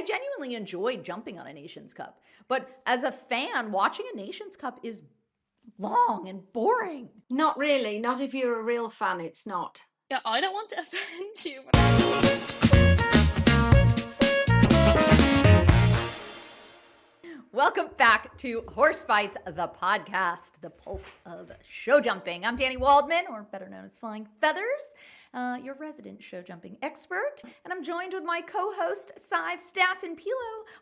genuinely enjoyed jumping on a Nations Cup. But as a fan, watching a Nations Cup is long and boring. Not really. Not if you're a real fan, it's not. Yeah, I don't want to offend you. Welcome back to Horse Bytes, the podcast, the pulse of show jumping. I'm Dani Waldman, or better known as Flying Feathers, your resident show jumping expert. And I'm joined with my co-host, SIGH-ve P,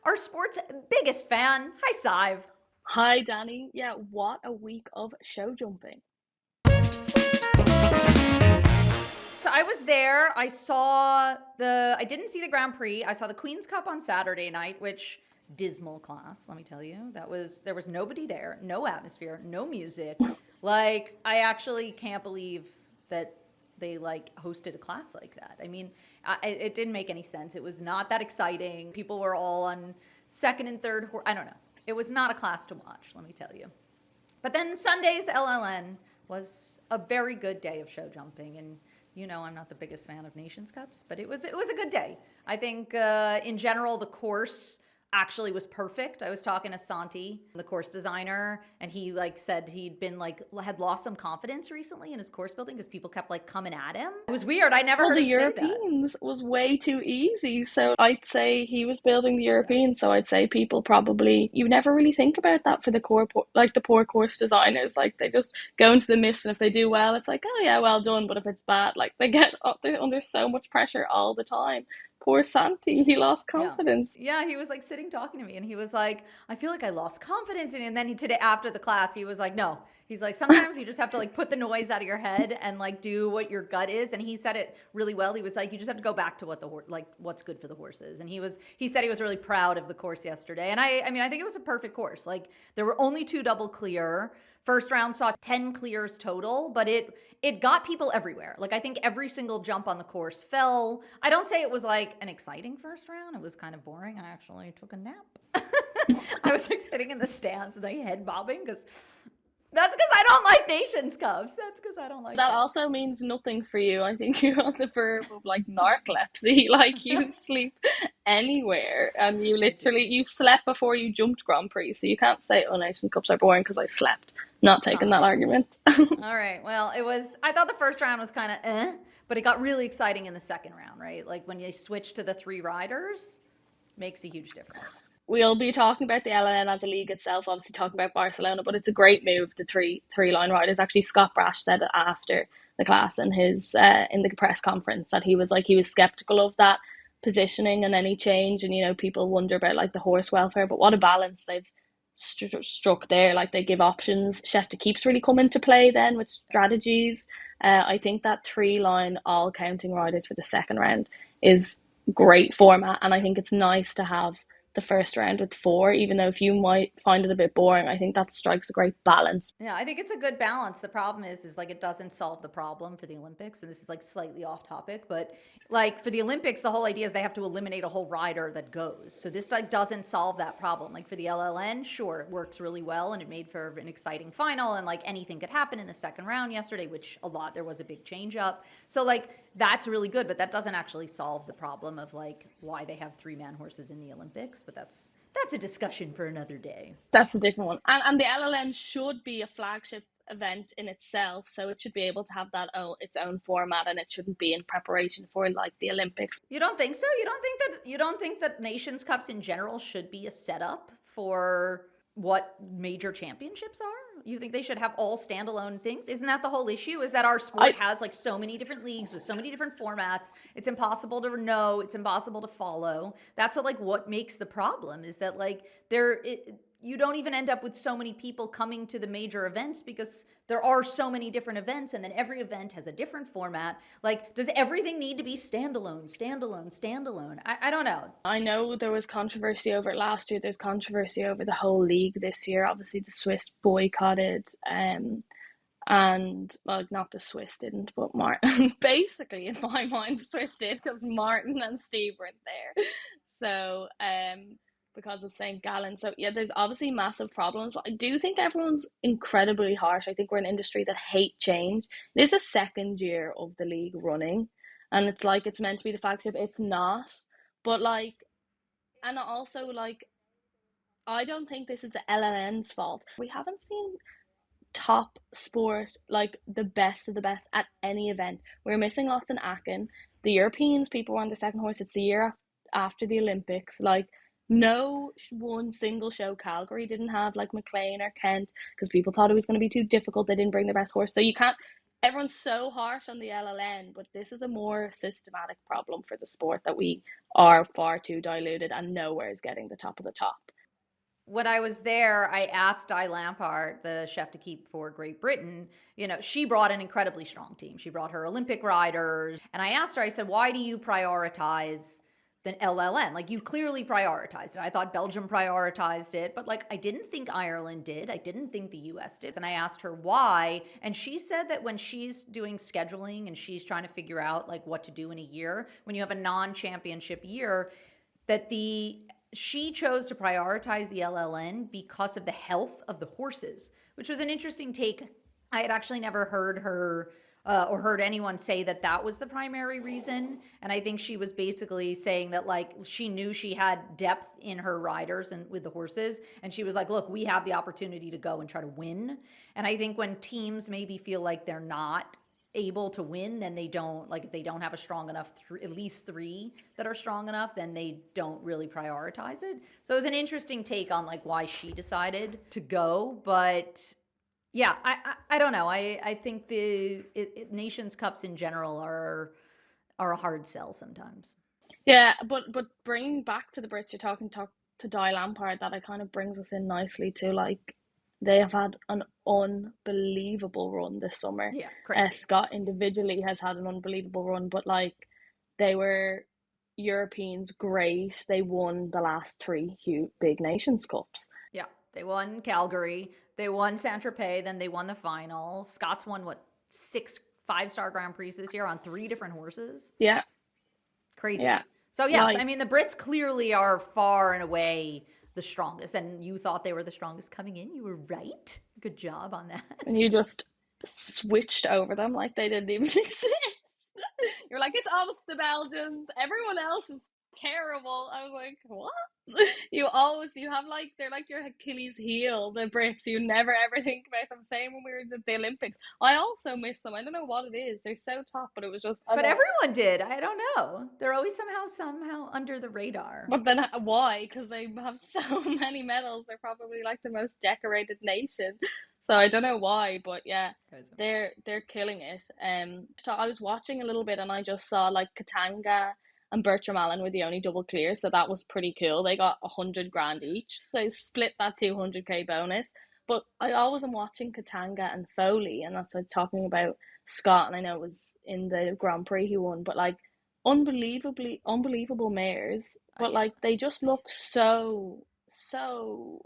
our sport's biggest fan. Hi, SIGH-ve. Hi, Dani. Yeah, what a week of show jumping. So I was there. I didn't see the Grand Prix. I saw the Queen's Cup on Saturday night, which dismal class, let me tell you. There was nobody there, no atmosphere, no music. Like, I actually can't believe that they hosted a class like that. I mean, it didn't make any sense. It was not that exciting. People were all on second and third. I don't know. It was not a class to watch, let me tell you. But then Sunday's LLN was a very good day of show jumping, and I'm not the biggest fan of Nations Cups, but it was a good day. I think in general the course actually was perfect. I was talking to Santi, the course designer, and he said he'd been had lost some confidence recently in his course building because people kept coming at him. It was weird. I never heard him say that. The Europeans was way too easy. So I'd say he was building the Europeans. So I'd say people probably, you never really think about that for the the poor course designers. They just go into the mist, and if they do well, it's oh yeah, well done. But if it's bad, they get under so much pressure all the time. Poor Santi, he lost confidence. Yeah, he was sitting talking to me, and he was I feel like I lost confidence. And then today after the class, he was no. He's sometimes you just have to put the noise out of your head and do what your gut is. And he said it really well. He was you just have to go back to what what's good for the horses. And he said he was really proud of the course yesterday. And I think it was a perfect course. There were only 2 double clear. First round saw 10 clears total, but it got people everywhere. I think every single jump on the course fell. I don't say it was an exciting first round. It was kind of boring. I actually took a nap. I was sitting in the stands and head bobbing because that's because I don't like Nations Cups. That's because I don't like that. Also means nothing for you. I think you're on the verge of narcolepsy. You sleep anywhere, and you slept before you jumped Grand Prix, so you can't say Nations Cups are boring because I slept. Not taking that argument. All right. Well, I thought the first round was kind of but it got really exciting in the second round, right? When you switch to the 3 riders, makes a huge difference. We'll be talking about the LLN as a league itself, obviously talking about Barcelona, but it's a great move to three line riders. Actually, Scott Brash said it after the class in his in the press conference that he was skeptical of that positioning and any change, and people wonder about the horse welfare, but what a balance they've struck there. They give options. Chef de Keep's really come into play then with strategies. I think that 3 line all counting riders for the second round is great format, and I think it's nice to have the first round with 4, even though if you might find it a bit boring, I think that strikes a great balance. Yeah, I think it's a good balance. The problem is it doesn't solve the problem for the Olympics, and this is slightly off topic, but for the Olympics, the whole idea is they have to eliminate a whole rider that goes. So this doesn't solve that problem. For the LLN, sure, it works really well, and it made for an exciting final, and anything could happen in the second round yesterday, which there was a big change up. So that's really good, but that doesn't actually solve the problem of why they have 3-man horses in the Olympics. But that's a discussion for another day. That's a different one. And the LLN should be a flagship event in itself, so it should be able to have its own format, and it shouldn't be in preparation for the Olympics. You don't think so? You don't think that Nations Cups in general should be a setup for what major championships are? You think they should have all standalone things? Isn't that the whole issue? Is that our sport has so many different leagues with so many different formats? It's impossible to know. It's impossible to follow. That's what makes the problem is that you don't even end up with so many people coming to the major events because there are so many different events, and then every event has a different format. Does everything need to be standalone? I don't know. I know there was controversy over it last year. There's controversy over the whole league this year. Obviously, the Swiss boycotted, and not the Swiss didn't, but Martin. Basically, in my mind, the Swiss did because Martin and Steve weren't there. So, because of St. Gallen. So yeah, there's obviously massive problems. But I do think everyone's incredibly harsh. I think we're an industry that hate change. This is the 2nd year of the league running, and it's it's meant to be the flagship. It's not. But And also, like, I don't think this is the LLN's fault. We haven't seen top sport, like the best of the best at any event. We're missing lots in Aachen. The Europeans, people were on their second horse. It's the year after the Olympics. Like, no one single show. Calgary didn't have like McLean or Kent because people thought it was going to be too difficult. They didn't bring their best horse. So you can't, everyone's so harsh on the LLN, but this is a more systematic problem for the sport, that we are far too diluted and nowhere is getting the top of the top. When I was there, I asked Di Lampard, the chef to keep for Great Britain, she brought an incredibly strong team. She brought her Olympic riders. And I asked her, I said, why do you prioritize the LLN? Like, you clearly prioritized it. I thought Belgium prioritized it, but like, I didn't think Ireland did. I didn't think the US did. And I asked her why. And she said that when she's doing scheduling and she's trying to figure out like what to do in a year, when you have a non-championship year, that she chose to prioritize the LLN because of the health of the horses, which was an interesting take. I had actually never heard her or heard anyone say that that was the primary reason. And I think she was basically saying that like she knew she had depth in her riders and with the horses. And she was like, look, we have the opportunity to go and try to win. And I think when teams maybe feel like they're not able to win, then they don't, like if they don't have a strong enough, at least three that are strong enough, then they don't really prioritize it. So it was an interesting take on like why she decided to go. But yeah, I don't know. I think the Nations Cups in general are a hard sell sometimes. Yeah, but bringing back to the Brits, you're talking to Di Lampard, that it kind of brings us in nicely to like, they have had an unbelievable run this summer. Yeah, crazy. Scott individually has had an unbelievable run, but like, they were Europeans great. They won the last three huge big Nations Cups. Yeah, they won Calgary, they won Saint-Tropez, then they won the final. Scott's won what, 6 5-star Grand Prix this year on 3 different horses. Yeah, crazy. Yeah. So yes, like, I mean the Brits clearly are far and away the strongest, and you thought they were the strongest coming in. You were right. Good job on that. And you just switched over them like they didn't even exist. You're like, it's us, the Belgians. Everyone else is terrible. I was like, what? You have like, they're like your Achilles heel, the Brits. You never ever think about them. Same when we were at the Olympics. I also miss them. I don't know what it is. They're so top, but it was just. But everyone did. I don't know. They're always somehow under the radar. But then why? Because they have so many medals. They're probably like the most decorated nation. So I don't know why, but yeah, they're killing it. So I was watching a little bit, and I just saw like Katanga and Bertram Allen were the only double clear, so that was pretty cool. They got 100 grand each, so split that 200k bonus. But I always am watching Katanga and Foley, and that's like talking about Scott, and I know it was in the Grand Prix he won, but like unbelievable mares, but like they just look so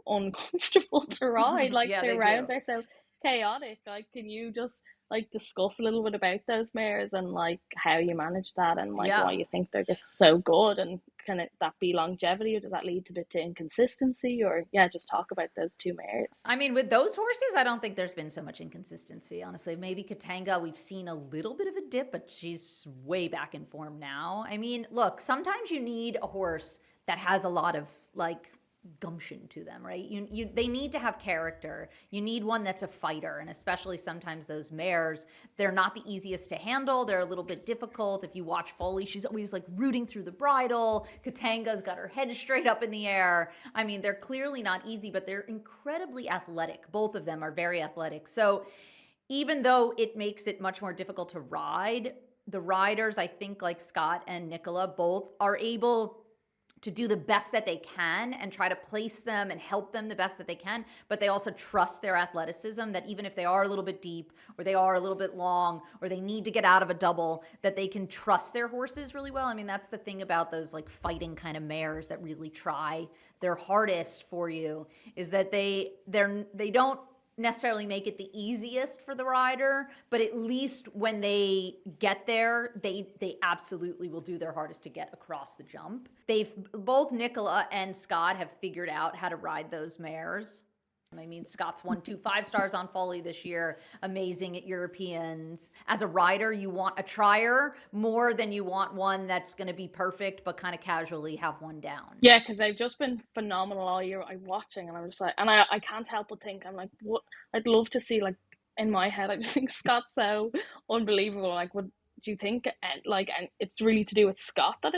uncomfortable to ride. Like their rounds are so chaotic. Like, can you just like discuss a little bit about those mares and like how you manage that, and like why you think they're just so good, and can that be longevity, or does that lead to a bit to inconsistency, or just talk about those two mares? I mean, with those horses, I don't think there's been so much inconsistency, honestly. Maybe Katanga, we've seen a little bit of a dip, but she's way back in form now. I mean, look, sometimes you need a horse that has a lot of like gumption to them, right? They need to have character. You need one that's a fighter, and especially sometimes those mares, they're not the easiest to handle. They're a little bit difficult. If you watch Foley, she's always like rooting through the bridle. Katanga's got her head straight up in the air. I mean, they're clearly not easy, but they're incredibly athletic. Both of them are very athletic. So even though it makes it much more difficult to ride, the riders, I think like Scott and Nicola, both are able to do the best that they can and try to place them and help them the best that they can, but they also trust their athleticism, that even if they are a little bit deep or they are a little bit long or they need to get out of a double, that they can trust their horses really well. I mean, that's the thing about those like fighting kind of mares that really try their hardest for you, is that they don't necessarily make it the easiest for the rider, but at least when they get there, they absolutely will do their hardest to get across the jump. Both Nicola and Scott have figured out how to ride those mares I mean, Scott's won 2 5-stars on Folly this year, amazing at Europeans. As a rider, you want a trier more than you want one that's going to be perfect, but kind of casually have one down. Yeah, because they've just been phenomenal all year. I'm watching and I'm just like, and I can't help but think, I'm like, what? I'd love to see, like, in my head, I just think Scott's so unbelievable. Like, do you think, like, and it's really to do with Scott that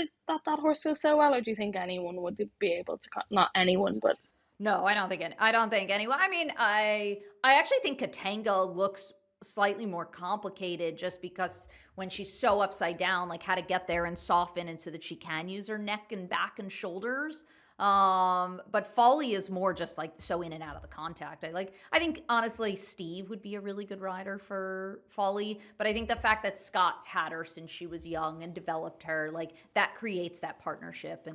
horse goes so well, or do you think anyone would be able to, not anyone, but No, I don't think anyone. I mean, I actually think Katanga looks slightly more complicated just because when she's so upside down, like how to get there and soften and so that she can use her neck and back and shoulders. But Folly is more just like so in and out of the contact. I think honestly Steve would be a really good rider for Folly, but I think the fact that Scott's had her since she was young and developed her, like that creates that partnership,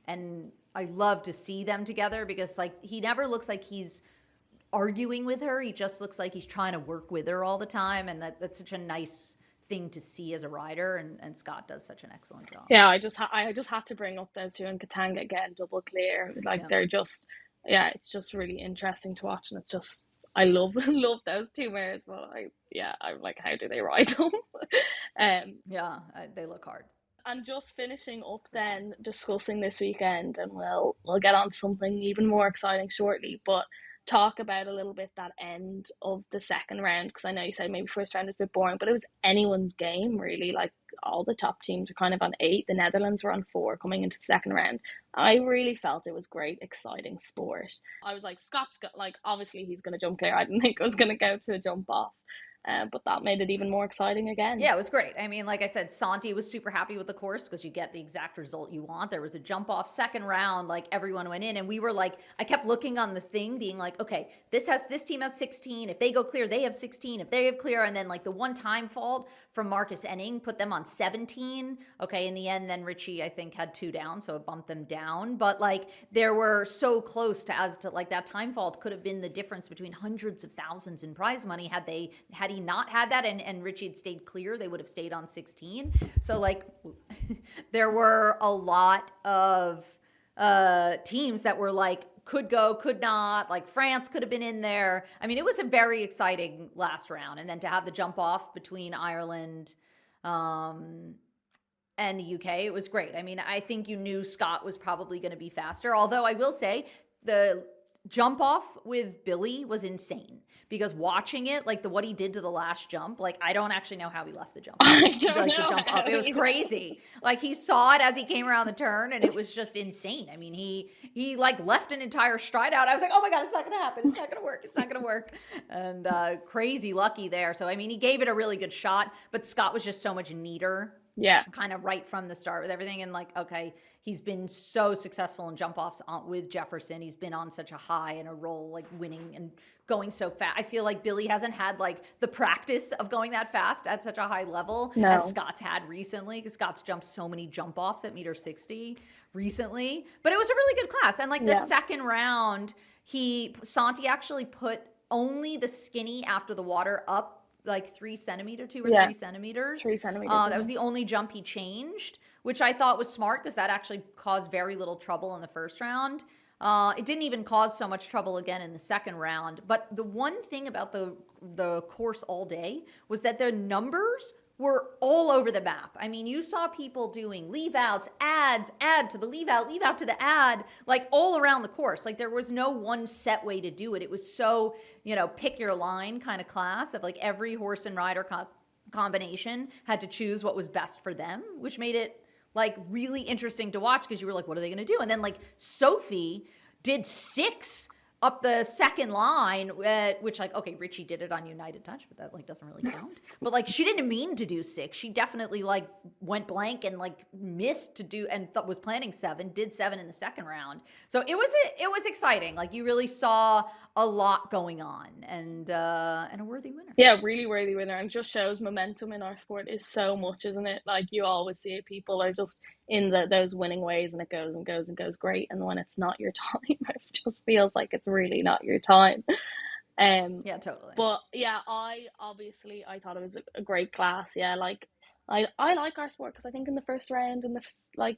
and I love to see them together because like he never looks like he's arguing with her. He just looks like he's trying to work with her all the time, and that's such a nice thing to see as a rider, and Scott does such an excellent job. Yeah, I just had to bring up those two, and Katanga again, double clear. Like they're just, yeah, it's just really interesting to watch, and it's just I love those two mares. But I'm like, how do they ride them? They look hard. And just finishing up then discussing this weekend, and we'll get on to something even more exciting shortly, but talk about a little bit that end of the second round, because I know you said maybe first round is a bit boring, but it was anyone's game really. Like all the top teams are kind of on 8. The Netherlands were on 4 coming into the second round. I really felt it was great, exciting sport. I was like, Scott's got, like, obviously he's going to jump clear. I didn't think it was going to go to a jump off. But that made it even more exciting again. Yeah, it was great. I mean, like I said, Santi was super happy with the course because you get the exact result you want. There was a jump off second round, like everyone went in, and we were like, I kept looking on the thing being like, okay, this team has 16. If they go clear, they have 16. If they have clear, and then like the one time fault from Marcus Enning put them on 17. Okay, in the end, then Richie, I think, had 2 down, so it bumped them down. But like they were so close to like that time fault could have been the difference between hundreds of thousands in prize money had he not had that and Richie had stayed clear, they would have stayed on 16. So like there were a lot of teams that were like could go, could not, like France could have been in there. I mean, it was a very exciting last round. And then to have the jump off between Ireland and the UK, it was great. I mean, I think you knew Scott was probably going to be faster, although I will say the jump off with Billy was insane because watching it, like what he did to the last jump, like I don't actually know how he left the jump. I don't know the jump up. It was crazy. Like he saw it as he came around the turn, and it was just insane. I mean, he like left an entire stride out. I was like, oh my god, it's not gonna happen. It's not gonna work. It's not gonna work. And crazy lucky there. So I mean, he gave it a really good shot, but Scott was just so much neater. Yeah, kind of right from the start with everything. And like, okay, he's been so successful in jump offs with Jefferson. He's been on such a high and a roll, like winning and going so fast. I feel like Billy hasn't had like the practice of going that fast at such a high level as Scott's had recently, because Scott's jumped so many jump offs at meter 60 recently. But it was a really good class. And like the second round, Santi actually put only the skinny after the water up like 3 centimeters, 2 or 3 centimeters. 3 centimeters. That was the only jump he changed, which I thought was smart because that actually caused very little trouble in the first round. It didn't even cause so much trouble again in the second round. But the one thing about the course all day was that the numbers were all over the map. I mean, you saw people doing leave outs, add to the leave out to the add, like all around the course. Like there was no one set way to do it. It was so, pick your line kind of class of like every horse and rider combination had to choose what was best for them, which made it like really interesting to watch because you were like, what are they going to do? And then like Sophie did 6 up the second line, which like, okay, Richie did it on United Touch, but that like doesn't really count. But like, she didn't mean to do 6. She definitely like went blank and like missed to do, and was planning 7, did 7 in the second round. So it was exciting. Like you really saw a lot going on, and a worthy winner. Yeah, really worthy winner, and just shows momentum in our sport is so much, isn't it? Like you always see it, people are just in those winning ways, and it goes and goes and goes great, and when it's not your time, it just feels like it's really not your time. Yeah, totally. But yeah, I thought it was a great class. Yeah, like I like our sport because I think in the first round in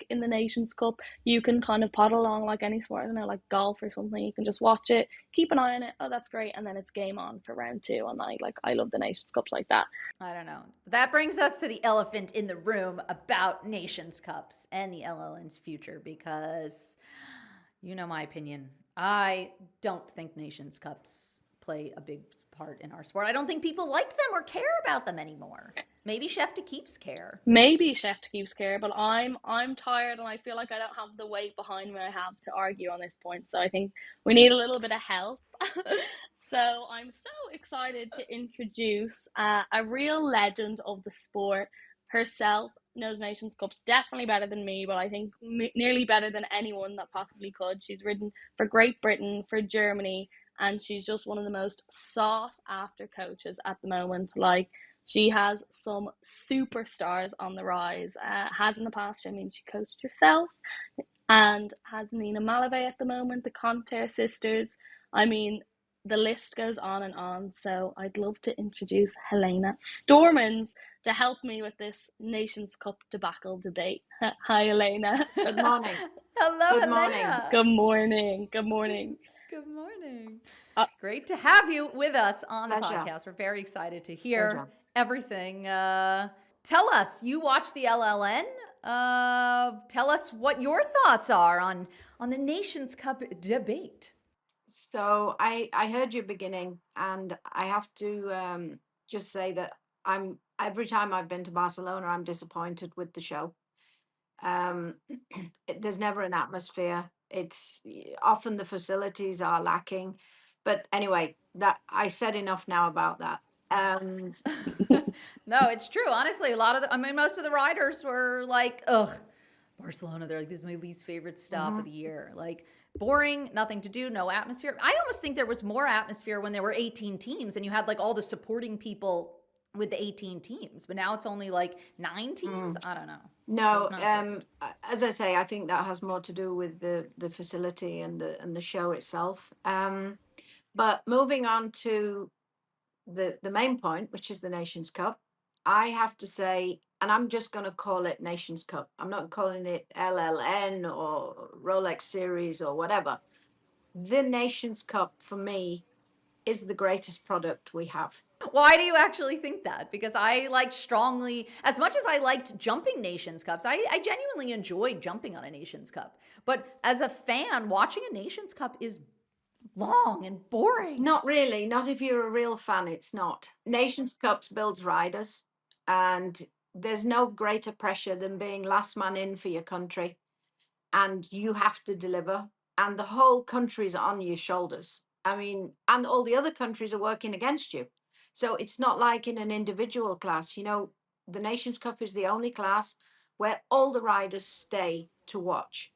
in the Nations Cup you can kind of paddle along like any sport. I don't know, like golf or something. You can just watch it, keep an eye on it. Oh, that's great, and then it's game on for round two. And I love the Nations Cups like that. I don't know. That brings us to the elephant in the room about Nations Cups and the LLN's future, because you know my opinion. I don't think Nations Cups play a big part in our sport. I don't think people like them or care about them anymore. Maybe Chef to Keeps care. Maybe Chef keeps care, but I'm tired and I feel like I don't have the weight behind me I have to argue on this point. So I think we need a little bit of help. So I'm so excited to introduce a real legend of the sport herself. Knows Nations Cups definitely better than me, but I think nearly better than anyone that possibly could. She's ridden for Great Britain, for Germany, and she's just one of the most sought after coaches at the moment. Like, she has some superstars on the rise. Has in the past. I mean, she coached herself, and has Nina Malave at the moment, the Conter sisters. I mean, the list goes on and on. So I'd love to introduce Helena Stormanns to help me with this Nations Cup debacle debate. Hi, Helena. Good morning. Hello, Good morning. Helena. Good morning. Good morning. Good morning. Uh, Great to have you with us on the Pleasure. podcast. We're very excited to hear Pleasure. everything. Tell us, you watch the LLN. Tell us what your thoughts are on the Nations Cup debate. So I heard your beginning, and I have to just say that every time I've been to Barcelona, I'm disappointed with the show. There's never an atmosphere. It's often the facilities are lacking, but anyway, that I said enough now about that. No, it's true. Honestly, most of the riders were like, ugh, Barcelona. They're like, this is my least favorite stop of the year. Like, boring, nothing to do, no atmosphere. I almost think there was more atmosphere when there were 18 teams and you had like all the supporting people with the 18 teams, but now it's only like 9 teams. I don't know. No, It's not perfect. as I say, I think that has more to do with the facility and the show itself. But moving on to the main point, which is the Nations Cup, I have to say, and I'm just going to call it Nations Cup. I'm not calling it LLN or Rolex Series or whatever. The Nations Cup for me is the greatest product we have. Why do you actually think that? Because I like strongly, as much as I liked jumping Nations Cups, I genuinely enjoyed jumping on a Nations Cup. But as a fan, watching a Nations Cup is long and boring. Not really. Not if you're a real fan, it's not. Nations Cups builds riders, and there's no greater pressure than being last man in for your country, and you have to deliver, and the whole country's on your shoulders. I mean, and all the other countries are working against you. So it's not like in an individual class. The Nations Cup is the only class where all the riders stay to watch.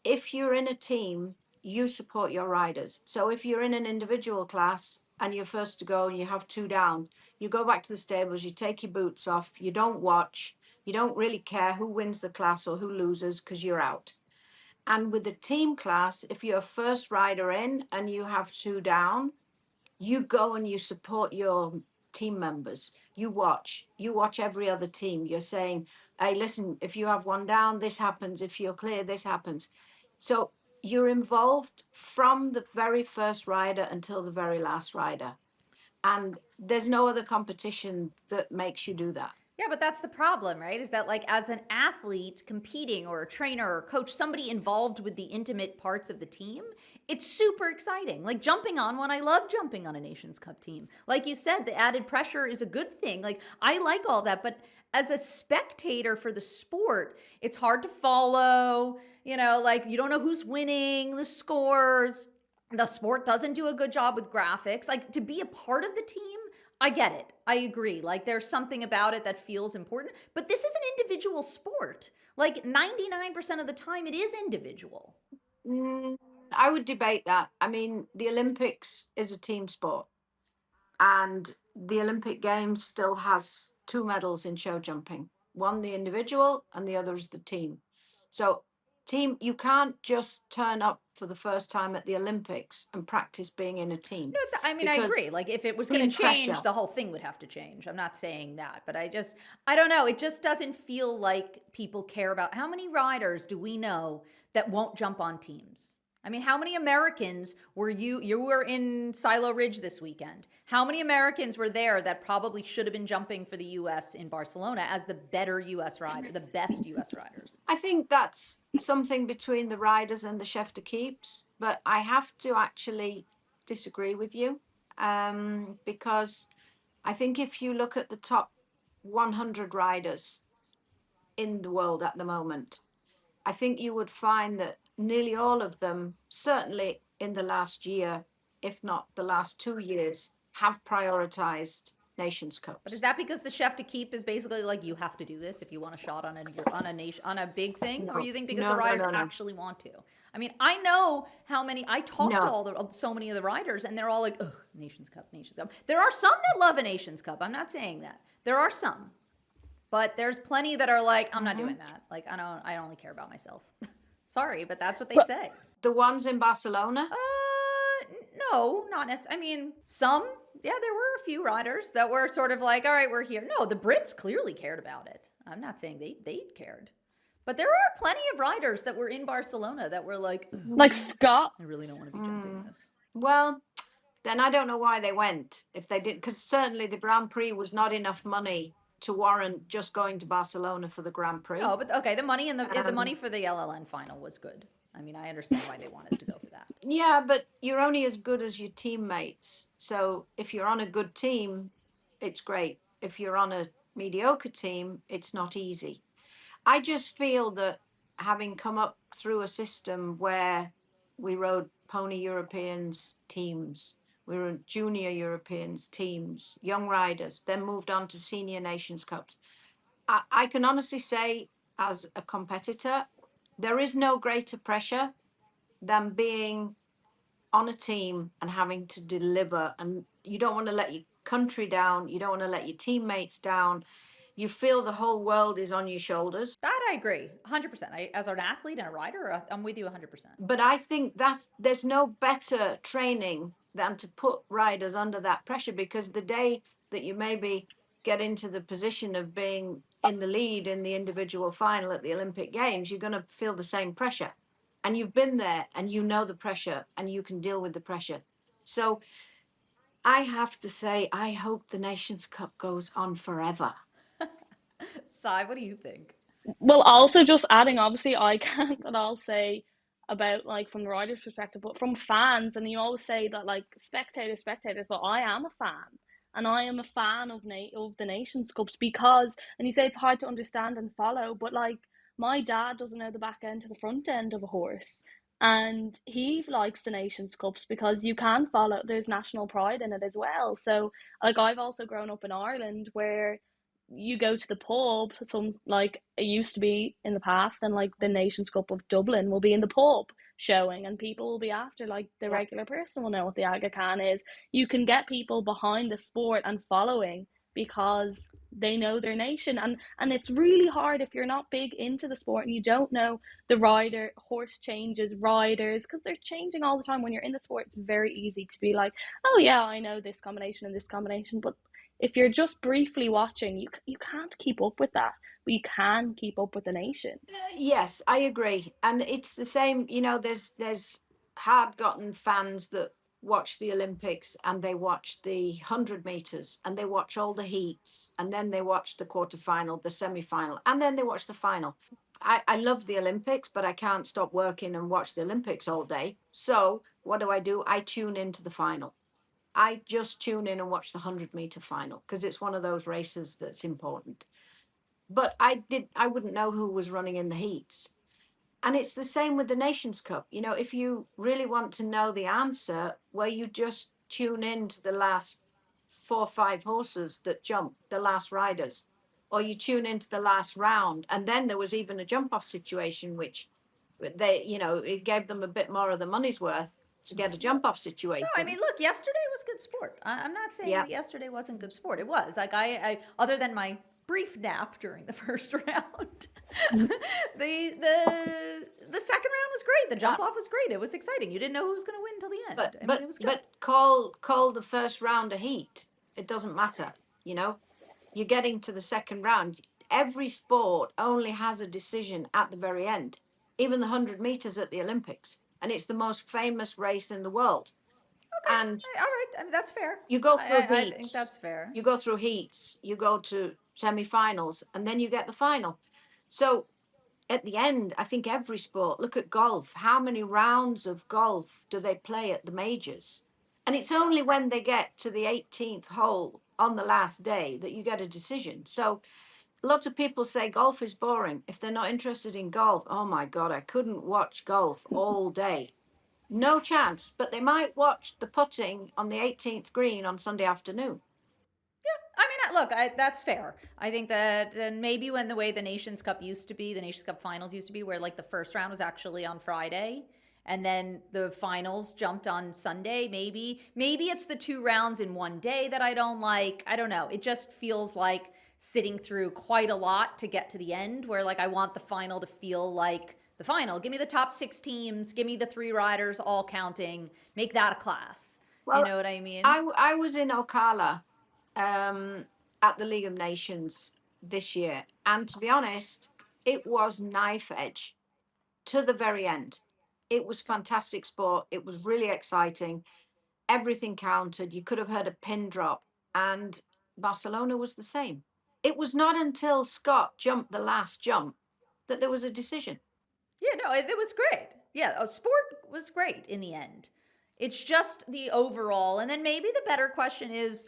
If you're in a team, you support your riders. So if you're in an individual class and you're first to go and you have 2 down, you go back to the stables, you take your boots off, you don't watch, you don't really care who wins the class or who loses because you're out. And with the team class, if you're a first rider in and you have 2 down, you go and you support your team members. You watch every other team. You're saying, hey, listen, if you have 1 down, this happens. If you're clear, this happens. So you're involved from the very first rider until the very last rider. And there's no other competition that makes you do that. Yeah, but that's the problem, right? Is that like as an athlete competing or a trainer or coach, somebody involved with the intimate parts of the team, it's super exciting. Like jumping on one, I love jumping on a Nations Cup team. Like you said, the added pressure is a good thing. Like I like all that, but as a spectator for the sport, it's hard to follow. Like you don't know who's winning, the scores. The sport doesn't do a good job with graphics. Like to be a part of the team, I get it. I agree. Like there's something about it that feels important, but this is an individual sport. Like 99% of the time it is individual. I would debate that. I mean, the Olympics is a team sport, and the Olympic Games still has 2 medals in show jumping. One the individual and the other is the team. So team, you can't just turn up for the first time at the Olympics and practice being in a team. No, I mean, I because agree. Like, if it was going to team change, pressure. the whole thing would have to change. I'm not saying that, but I don't know. It just doesn't feel like people care about how many riders do we know that won't jump on teams. I mean, how many Americans were you were in Silo Ridge this weekend? How many Americans were there that probably should have been jumping for the US in Barcelona as the better US rider, the best US riders? I think that's something between the riders and the chef de keeps, but I have to actually disagree with you, because I think if you look at the top 100 riders in the world at the moment, I think you would find that nearly all of them, certainly in the last year, if not the last 2 years, have prioritized Nations Cups. But is that because the chef to keep is basically like, you have to do this if you want a shot on a big thing, or you think because the riders actually want to? I mean, I know how many I talk to so many of the riders, and they're all like, ugh, Nations Cup, Nations Cup. There are some that love a Nations Cup. I'm not saying that. There are some. But there's plenty that are like, I'm not doing that. Like, I only care about myself. Sorry, but that's what they say. The ones in Barcelona? No, not necessarily. I mean, some, yeah, there were a few riders that were sort of like, all right, we're here. No, the Brits clearly cared about it. I'm not saying they cared. But there are plenty of riders that were in Barcelona that were like Scott. I really don't want to be jumping this. Well, then I don't know why they went, if they did, because certainly the Grand Prix was not enough money to warrant just going to Barcelona for the Grand Prix. Oh, but okay, the money the money for the LLN final was good. I mean, I understand why they wanted to go for that. Yeah, but you're only as good as your teammates. So if you're on a good team, it's great. If you're on a mediocre team, it's not easy. I just feel that having come up through a system where we rode Pony Europeans teams, we were junior Europeans teams, young riders, then moved on to senior Nations Cups. I can honestly say, as a competitor, there is no greater pressure than being on a team and having to deliver. And you don't want to let your country down. You don't want to let your teammates down. You feel the whole world is on your shoulders. That I agree, 100%. As an athlete and a rider, I'm with you 100%. But I think that there's no better training than to put riders under that pressure, because the day that you maybe get into the position of being in the lead in the individual final at the Olympic Games, you're going to feel the same pressure. And you've been there and you know the pressure and you can deal with the pressure. So I have to say, I hope the Nations Cup goes on forever. SIGH-ve, what do you think? Well, also just adding, obviously, I can't at all say about like from the rider's perspective, but from fans, and you always say that like spectators, but I am a fan. And I am a fan of the Nations Cups because, and you say it's hard to understand and follow, but like my dad doesn't know the back end to the front end of a horse. And he likes the Nations Cups because you can follow, there's national pride in it as well. So like I've also grown up in Ireland where you go to the pub, some like it used to be in the past, and like the Nations Cup of Dublin will be in the pub showing, and people will be after, like the regular person will know what the Aga Khan is. You can get people behind the sport and following because they know their nation, and it's really hard if you're not big into the sport and you don't know the horse changes, riders, because they're changing all the time. When you're in the sport, it's very easy to be like, oh yeah, I know this combination and this combination, but if you're just briefly watching, you can't keep up with that, but you can keep up with the nation. Yes, I agree. And it's the same, there's hard-gotten fans that watch the Olympics and they watch the 100 meters and they watch all the heats and then they watch the quarterfinal, the semi-final, and then they watch the final. I love the Olympics, but I can't stop working and watch the Olympics all day. So what do? I tune into the final. I just tune in and watch the 100-meter final because it's one of those races that's important. But I wouldn't know who was running in the heats. And it's the same with the Nations Cup. If you really want to know the answer, well, you just tune in to the last 4 or 5 horses that jump, the last riders, or you tune into the last round. And then there was even a jump off situation, which it gave them a bit more of the money's worth to get a jump off situation. No, I mean, look, yesterday was good sport. I'm not saying that yesterday wasn't good sport. It was. Like I other than my brief nap during the first round, the the second round was great. The jump off was great. It was exciting. You didn't know who was going to win until the end. But it was good. call the first round a heat. It doesn't matter. You're getting to the second round. Every sport only has a decision at the very end. Even the 100 meters at the Olympics, and it's the most famous race in the world. Okay. And all right, I mean, that's fair. you go through heats. I think that's fair. You go through heats. You go to semi-finals, and then you get the final. So at the end, I think every sport. Look at golf. How many rounds of golf do they play at the majors? And it's only when they get to the 18th hole on the last day that you get a decision. So lots of people say golf is boring. If they're not interested in golf, oh my God, I couldn't watch golf all day. No chance. But they might watch the putting on the 18th green on Sunday afternoon. I mean, look, that's fair. I think that, and maybe when the way the Nations Cup used to be, the Nations Cup finals used to be, where like the first round was actually on Friday, and then the finals jumped on Sunday. Maybe it's the 2 rounds in one day that I don't like. I don't know. It just feels like sitting through quite a lot to get to the end, where like I want the final to feel like the final. Give me the top 6 teams. Give me the 3 riders all counting. Make that a class. Well, you know what I mean? I was in Ocala at the League of Nations this year, and to be honest, it was knife edge to the very end. It was fantastic sport. It was really exciting. Everything counted. You could have heard a pin drop, and Barcelona was the same. It was not until Scott jumped the last jump that there was a decision. Yeah, no, it was great. Yeah, sport was great in the end. It's just the overall. And then maybe the better question is,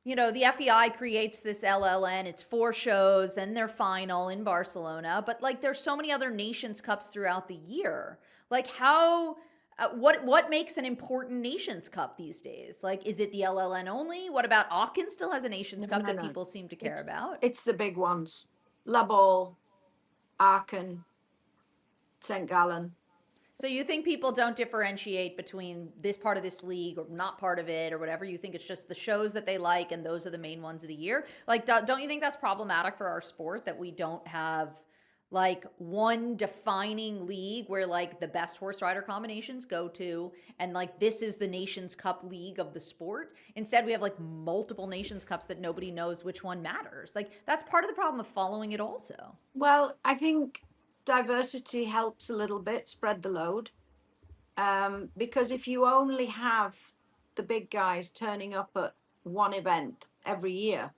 the FEI creates this LLN. It's 4 shows, then their final in Barcelona. But like, there's so many other Nations Cups throughout the year. Like, what makes an important Nations Cup these days? Like, is it the LLN only? What about Aachen still has a Nations Cup that people seem to care about? It's the big ones. La Baule, Aachen, St. Gallen. So you think people don't differentiate between this part of this league or not part of it or whatever? You think it's just the shows that they like and those are the main ones of the year? Like, don't you think that's problematic for our sport, that we don't have like one defining league where like the best horse rider combinations go to, and like this is the Nations Cup league of the sport? Instead, we have like multiple Nations Cups that nobody knows which one matters. Like, that's part of the problem of following it also. Well, I think diversity helps a little bit, spread the load. Because if you only have the big guys turning up at one event every year,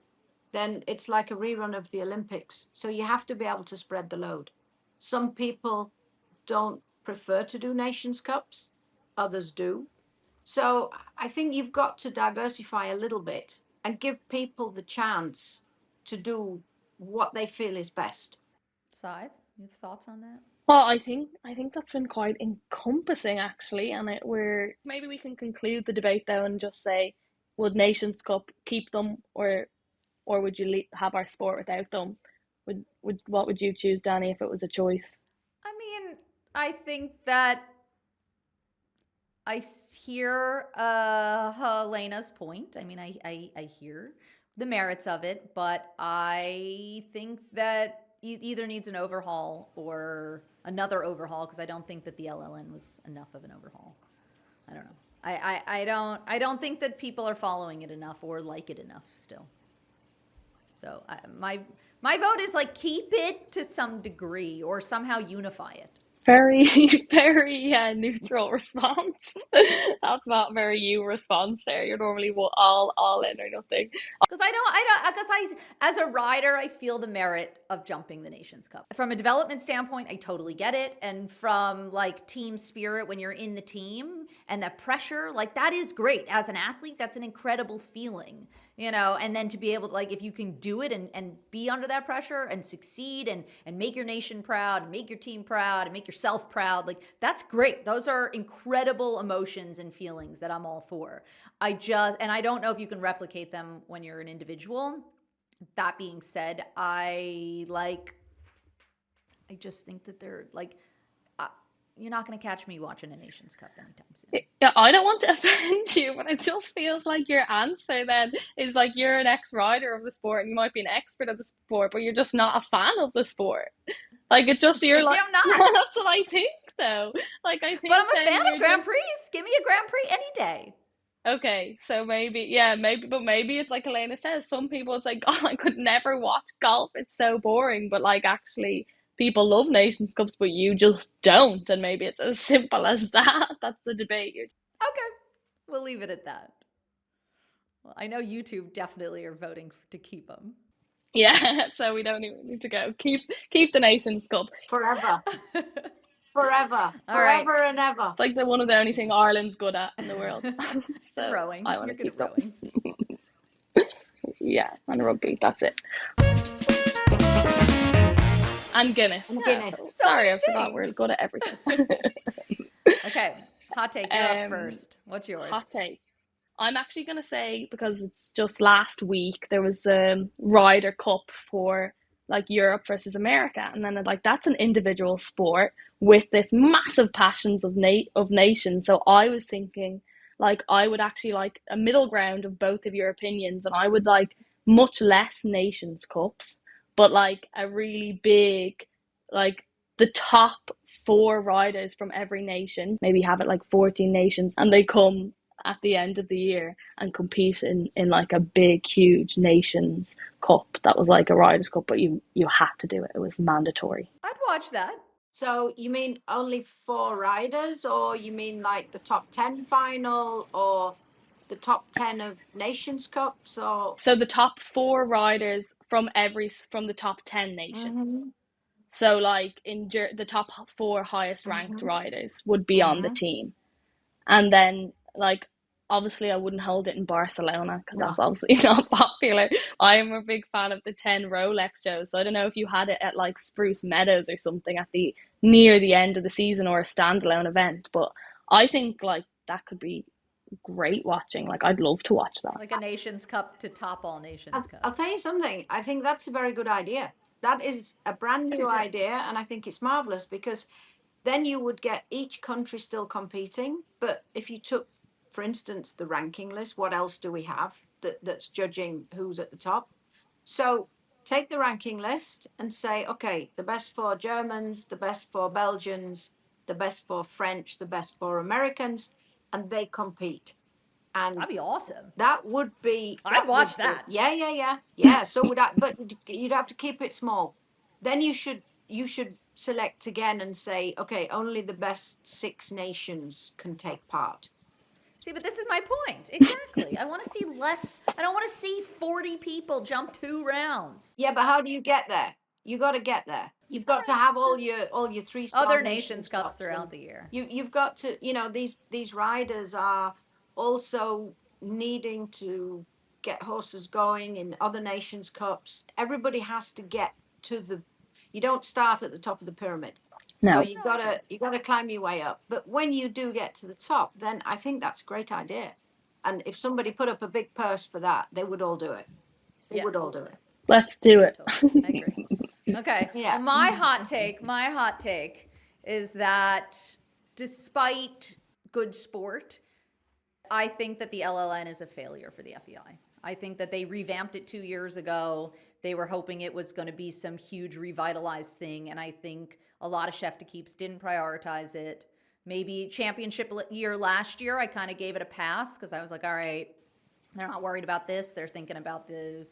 then it's like a rerun of the Olympics. So you have to be able to spread the load. Some people don't prefer to do Nations Cups, others do. So I think you've got to diversify a little bit and give people the chance to do what they feel is best. SIGH-ve, you have thoughts on that? Well, I think that's been quite encompassing, actually, and maybe we can conclude the debate though and just say, would Nations Cup keep them, or would you have our sport without them? What would you choose, Dani, if it was a choice? I mean, I think that I hear Helena's point. I mean, I hear the merits of it, but I think that it either needs an overhaul or another overhaul, because I don't think that the LLN was enough of an overhaul. I don't know. I don't think that people are following it enough or like it enough still. So my vote is like, keep it to some degree or somehow unify it. Very, very neutral response. That's not very you response there. You're normally all in or nothing. Because as a rider, I feel the merit of jumping the Nations Cup. From a development standpoint, I totally get it. And from like team spirit, when you're in the team and that pressure, like that is great. As an athlete, that's an incredible feeling, and then to be able to, like, if you can do it and be under that pressure and succeed and make your nation proud and make your team proud and make yourself proud, like that's great. Those are incredible emotions and feelings that I'm all for. I don't know if you can replicate them when you're an individual. That being said, I just think that they're like, you're not going to catch me watching a Nations Cup anytime soon. Yeah, I don't want to offend you, but it just feels like your answer then is like you're an ex-rider of the sport and you might be an expert of the sport, but you're just not a fan of the sport. Like, it's just, you're like, I'm not. That's what I think. though. Like, I think But I'm a then fan you're of Grand just Prix. Give me a Grand Prix any day. okay. So maybe it's like Helena says. Some people it's like, oh, I could never watch golf. It's so boring. But like, actually, people love Nations Cups, but you just don't. And maybe it's as simple as that. That's the debate. Okay, we'll leave it at that. Well, I know YouTube definitely are voting to keep them. Yeah. So we don't even need to go. Keep the Nations Cup. Forever. Forever. All right. Forever and ever. It's like one of the only thing Ireland's good at in the world. You're So rowing. I want You're to good keep at them. rowing. Yeah, and rugby. That's it. And Guinness. And Yeah, Guinness. so So sorry, many I forgot we're things. good at everything. Okay, hot take. You're up Um, first. What's yours? Hot take. I'm actually going to say, because it's just last week, there was a Ryder Cup for like Europe versus America. And then like that's an individual sport with this massive passions of nations. So I was thinking like I would actually like a middle ground of both of your opinions, and I would like much less Nations Cups, but like a really big, like the top four riders from every nation, maybe have it like 14 nations, and they come at the end of the year and compete in like a big, huge Nations Cup that was like a Riders' Cup, but you had to do it. It was mandatory. I'd watch that. So you mean only 4 riders, or you mean like the top 10 final, or the top 10 of Nations Cups, or? So the top four riders from the top 10 nations. Mm-hmm. So like the top four highest ranked Mm-hmm. riders would be on the Mm-hmm. team. And then like obviously I wouldn't hold it in Barcelona because No. that's obviously not popular. I am a big fan of the 10 Rolex shows. So I don't know if you had it at like Spruce Meadows or something at the near the end of the season, or a standalone event, but I think like that could be great watching. Like I'd love to watch that. Like a Nations Cup to top all Nations I'll Cups. tell you something. I think that's a very good idea. That is a brand I do new too. idea, and I think it's marvelous, because then you would get each country still competing. But if you took, for instance, the ranking list, what else do we have that's judging who's at the top? So take the ranking list and say, okay, the best 4 Germans, the best 4 Belgians, the best 4 French, the best 4 Americans, and they compete. And That'd be awesome. that would be. I'd watch that. Yeah. So would I, but you'd have to keep it small. Then you should select again and say, okay, only the best 6 nations can take part. See, but this is my point. Exactly. I want to see less. I don't want to see 40 people jump 2 rounds. Yeah, but how do you get there? You got to get there. You've got to have all your 3-star Other Nations Cups throughout the year. You've got to, these riders are also needing to get horses going in other Nations Cups. Everybody has to get to you don't start at the top of the pyramid. No. So you gotta climb your way up. But when you do get to the top, then I think that's a great idea. And if somebody put up a big purse for that, they would all do it. They would all do it. Let's do it. Totally. I agree. Okay. Yeah. Well, my hot take is that despite good sport, I think that the LLN is a failure for the FEI. I think that they revamped it 2 years ago. They were hoping it was going to be some huge revitalized thing, and I think a lot of chef keeps didn't prioritize it. Maybe championship year last year, I kind of gave it a pass because I was like, all right, they're not worried about this. They're thinking about the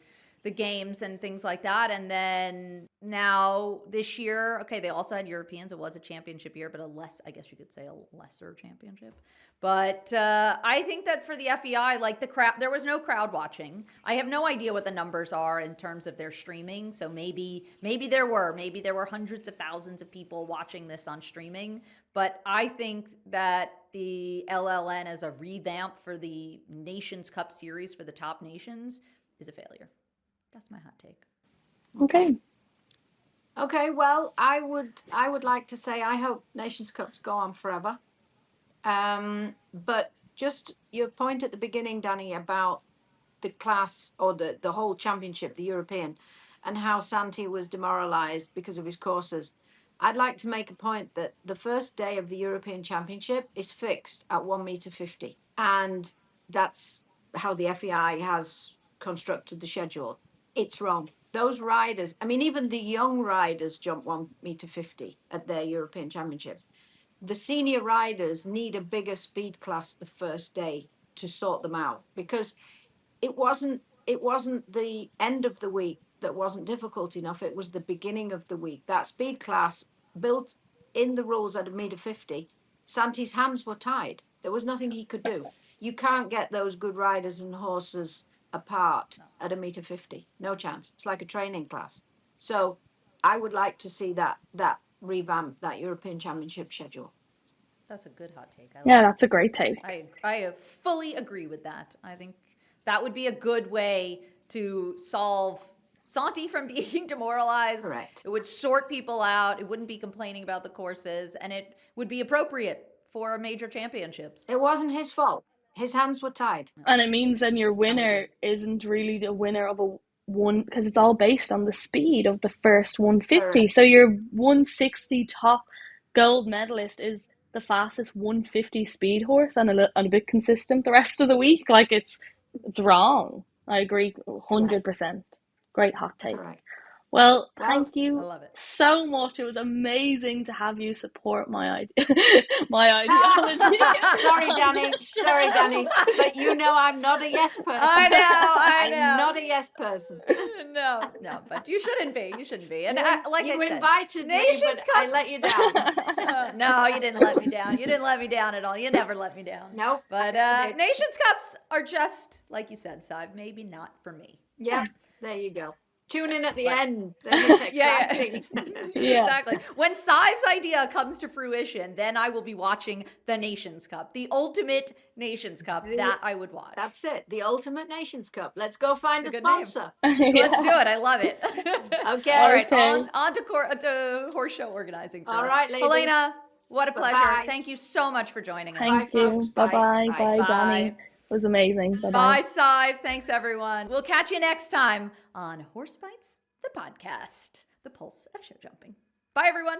games and things like that. And then now this year, okay, they also had Europeans. It was a championship year, but I guess you could say a lesser championship. But I think that for the FEI, like the crowd, there was no crowd watching. I have no idea what the numbers are in terms of their streaming. So maybe there were hundreds of thousands of people watching this on streaming. But I think that the LLN as a revamp for the Nations Cup series for the top nations is a failure. That's my hot take. Okay, well, I would like to say I hope Nations Cups go on forever. But just your point at the beginning, Dani, about the class or the whole championship, the European, and how Santi was demoralized because of his courses. I'd like to make a point that the first day of the European Championship is fixed at 1.50 meters. And that's how the FEI has constructed the schedule. It's wrong. Those riders, I mean, even the young riders jump 1.50 meters at their European Championship. the senior riders need a bigger speed class the first day to sort them out, because it wasn't the end of the week that wasn't difficult enough. It was the beginning of the week. That speed class built in the rules at 1.50 m. Santi's hands were tied. There was nothing he could do. You can't get those good riders and horses apart at 1.50 m. No chance. It's like a training class. So I would like to see that revamp, that European Championship schedule. That's a good hot take. Yeah, that's a great take. I fully agree with that. I think that would be a good way to solve Santi from being demoralized. Correct. It would sort people out. It wouldn't be complaining about the courses, and it would be appropriate for major championships. It wasn't his fault. His hands were tied. And it means then your winner isn't really the winner of a one, because it's all based on the speed of the first 150. Correct. So your 160 top gold medalist is the fastest 150 speed horse and a bit consistent the rest of the week. Like it's wrong. I agree 100%. Great hot take. Correct. Well, thank you I love it. so much. It was amazing to have you support my idea, my ideology. Sorry, Dani. But you know I'm not a yes person. I know. I'm not a yes person. No, but you shouldn't be. And like you I said, invited me, but I let you down. no, you didn't let me down. You didn't let me down at all. You never let me down. No. But Nations Cups are just, like you said, SIGH-ve, maybe not for me. Yeah, there you go. Tune in at the end. Then it's exciting. Yeah. Exactly. When SIGH-ve's idea comes to fruition, then I will be watching the Nations Cup, the ultimate Nations Cup that I would watch. That's it. The Ultimate Nations Cup. Let's go find a good sponsor. Let's do it. I love it. Okay. All right. Okay. On to horse show organizing. All right, ladies. Helena, what a pleasure. Bye-bye. Thank you so much for joining us. Thank Bye, you. folks. Bye-bye. Bye. Bye, Dani. It was amazing. Bye-bye. Bye, SIGH-ve. Thanks, everyone. We'll catch you next time on Horse Bytes, the podcast, the pulse of show jumping. Bye, everyone.